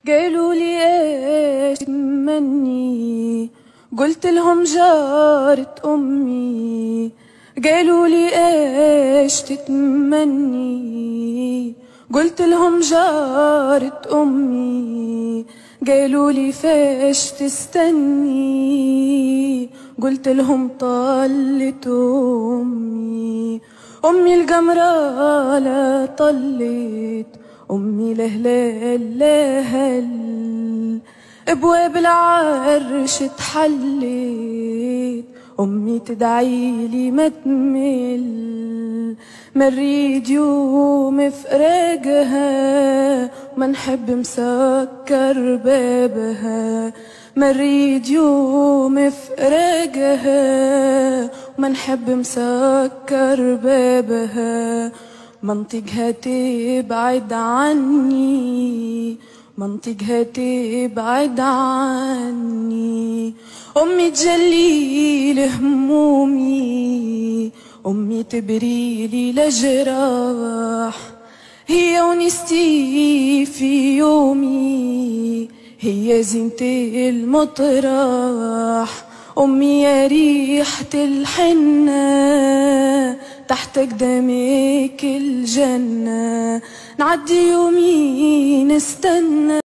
قالوا لي ايش تتمني، قلت لهم جارة امي. قالوا لي ايش تتمني، قلت لهم جارة امي. قالوا لي فيش تستني، قلت لهم طلت امي. امي القمرة لا طلت، امي لهلال لهل، ابواب العرش اتحلت، امي تدعيلي ما تمل. ما نريد يوم فراقها، ما نحب مسكر بابها. ما نريد يوم فراقها، ما نحب مسكر بابها. منطقها تبعد عني، منطقها تبعد عني. أمي تجلي لهمومي، أمي تبريلي لجراح. هي ونستي في يومي، هي زينة المطرح. أمي يا ريحة الحنة، تحت قدامك الجنة. نعدي يومي نستنى